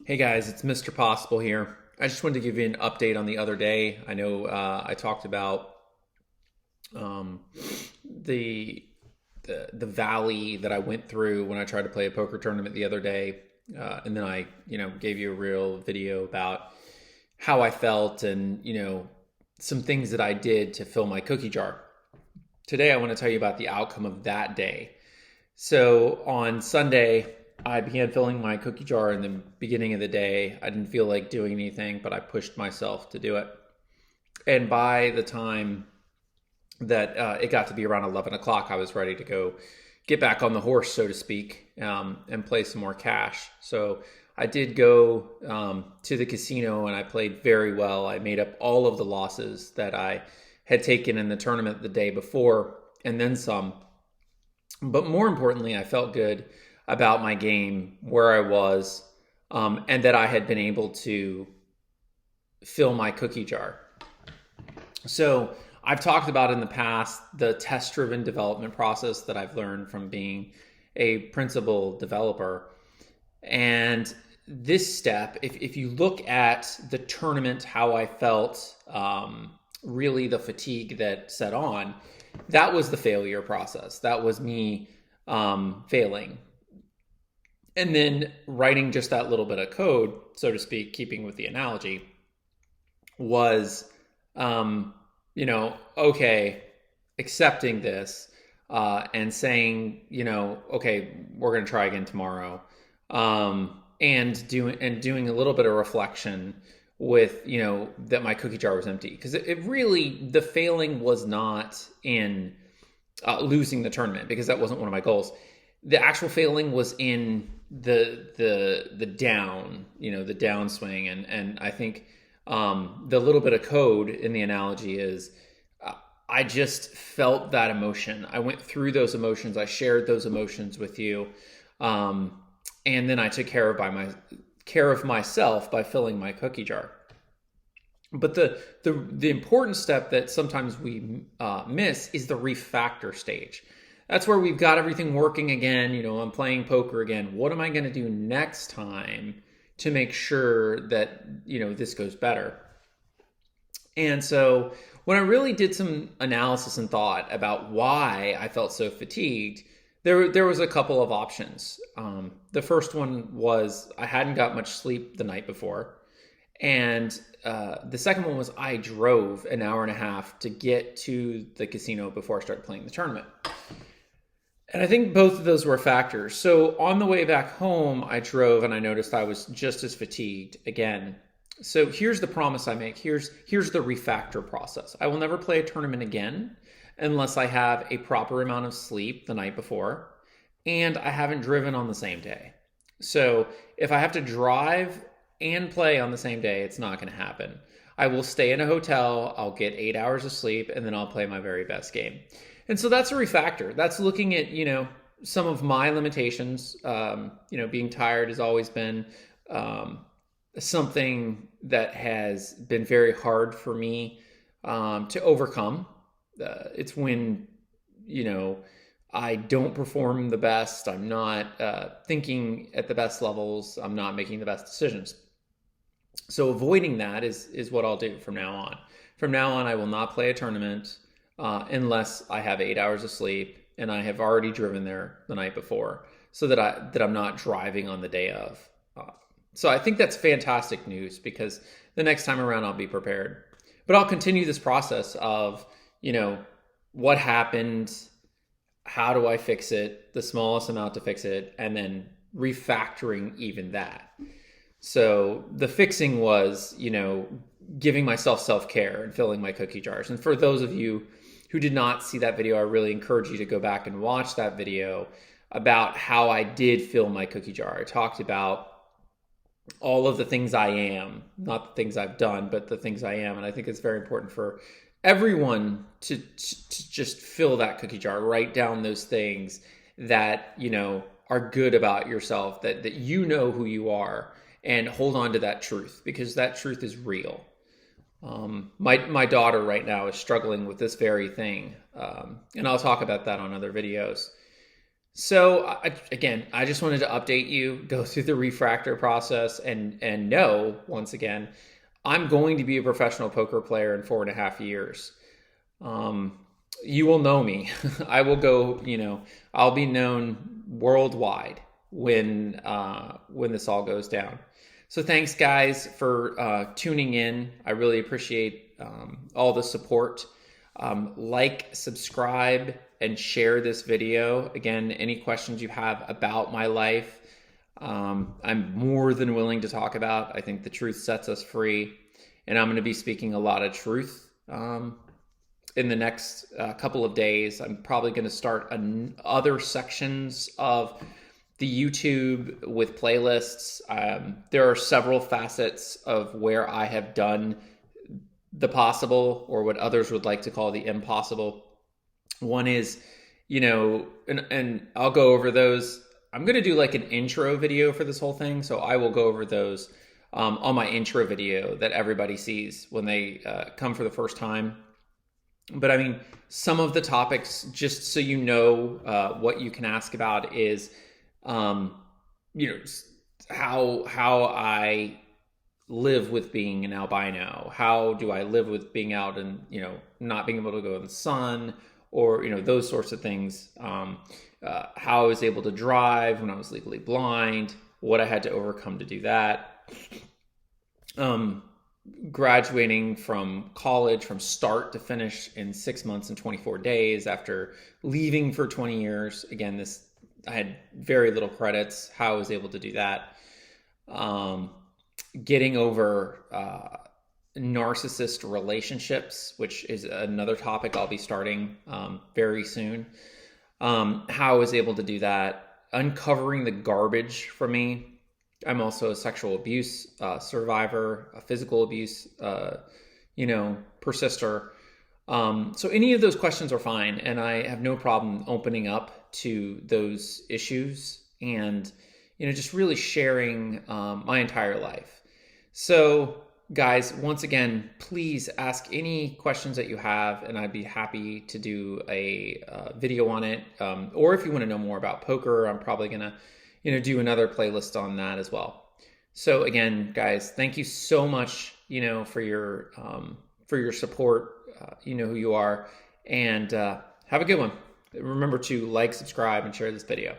Hey guys, it's Mr. Possible here. I just wanted to give you an update on the other day. I know I talked about um, the, the valley that I went through when I tried to play a poker tournament the other day, and then I gave you a real video about how I felt and some things that I did to fill my cookie jar. Today, I want to tell you about the outcome of that day. So on Sunday, I began filling my cookie jar in the beginning of the day. I didn't feel like doing anything, but I pushed myself to do it. And by the time that it got to be around 11 o'clock, I was ready to go get back on the horse, so to speak, and play some more cash. So I did go to the casino and I played very well. I made up all of the losses that I had taken in the tournament the day before and then some. But more importantly, I felt good about my game, where I was, and that I had been able to fill my cookie jar. So I've talked about in the past the test driven development process that I've learned from being a principal developer. And this step, if you look at the tournament, how I felt, really the fatigue that set on, that was the failure process. That was me failing. And then writing just that little bit of code, so to speak, keeping with the analogy, was, okay, accepting this and saying, okay, we're going to try again tomorrow. And doing a little bit of reflection with, that my cookie jar was empty. Because it really, the failing was not in losing the tournament, because that wasn't one of my goals. The actual failing was in the down, the downswing. And I think the little bit of code in the analogy is I just felt that emotion. I went through those emotions. I shared those emotions with you. And then I took care of myself by filling my cookie jar. But the important step that sometimes we miss is the refactor stage. That's where we've got everything working again. I'm playing poker again. What am I going to do next time to make sure that this goes better? And so when I really did some analysis and thought about why I felt so fatigued, there was a couple of options. The first one was I hadn't got much sleep the night before. And the second one was I drove an hour and a half to get to the casino before I started playing the tournament. And I think both of those were factors. So on the way back home, I drove and I noticed I was just as fatigued again. So here's the promise I make. Here's the refactor process. I will never play a tournament again unless I have a proper amount of sleep the night before and I haven't driven on the same day. So if I have to drive and play on the same day, it's not going to happen. I will stay in a hotel, I'll get 8 hours of sleep, and then I'll play my very best game. And so that's a refactor. That's looking at, some of my limitations. Being tired has always been something that has been very hard for me to overcome. It's when, I don't perform the best. I'm not thinking at the best levels. I'm not making the best decisions. So avoiding that is what I'll do from now on. From now on, I will not play a tournament unless I have 8 hours of sleep and I have already driven there the night before, so that I'm not driving on the day of. So I think that's fantastic news, because the next time around I'll be prepared. But I'll continue this process of, what happened, how do I fix it, the smallest amount to fix it, and then refactoring even that. So the fixing was, giving myself self-care and filling my cookie jars. And for those of you who did not see that video, I really encourage you to go back and watch that video about how I did fill my cookie jar. I talked about all of the things I am, not the things I've done, but the things I am. And I think it's very important for everyone to just fill that cookie jar, write down those things that, are good about yourself, that who you are, and hold on to that truth, because that truth is real. My daughter right now is struggling with this very thing. And I'll talk about that on other videos. So again, I just wanted to update you, go through the refractor process, and know once again, I'm going to be a professional poker player in 4.5 years. Um, you will know me. I will go. I'll be known worldwide when this all goes down. So thanks, guys, for tuning in. I really appreciate all the support. Like, subscribe, and share this video. Again, any questions you have about my life, I'm more than willing to talk about. I think the truth sets us free, and I'm going to be speaking a lot of truth in the next couple of days. I'm probably going to start other sections of the YouTube with playlists. There are several facets of where I have done the possible, or what others would like to call the impossible. One is, and I'll go over those. I'm going to do like an intro video for this whole thing. So I will go over those on my intro video that everybody sees when they come for the first time. But I mean, some of the topics, just so you know what you can ask about, is, how I live with being an albino. How do I live with being out and, not being able to go in the sun, or, those sorts of things. How I was able to drive when I was legally blind, what I had to overcome to do that. Graduating from college from start to finish in 6 months and 24 days after leaving for 20 years. Again, I had very little credits, how I was able to do that. Getting over narcissist relationships, which is another topic I'll be starting very soon. How I was able to do that. Uncovering the garbage for me. I'm also a sexual abuse survivor, a physical abuse, persister. So any of those questions are fine, and I have no problem opening up to those issues and, just really sharing my entire life. So guys, once again, please ask any questions that you have, and I'd be happy to do a video on it. Or if you want to know more about poker, I'm probably going to, do another playlist on that as well. So again, guys, thank you so much, for your support. You know who you are, and have a good one. Remember to like, subscribe, and share this video.